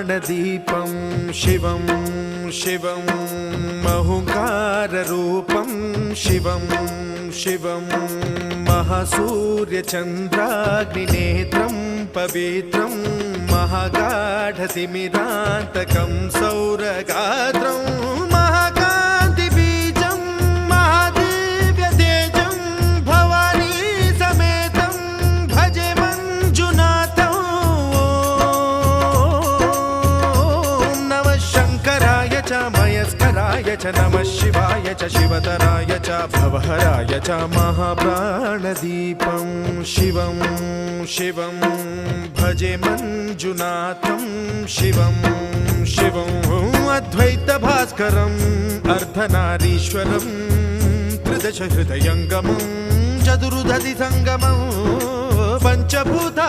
महाप्राणदीपं शिवं शिवं महुङ्काररूपं शिवं शिवं महासूर्यचन्द्राग्निनेत्रं पवित्रं महागाढतिमिरान्तकं सौरगात्रं महाकान्तिबीजं महादिव्यतेजं भवानी समेतं भजे मञ्जुनाथं। ॐ नमः शङ्कराय च मयस्कराय च नमः शिवाय च शिवतराय च भवहराय च महाप्राणदीपं शिवं शिवं भजे मञ्जुनाथं शिवं शिवं अद्वैतभास्करम् अर्धनारीश्वरं त्रिदश हृदयङ्गमं चतुर्दधि सङ्गमं पञ्चभूता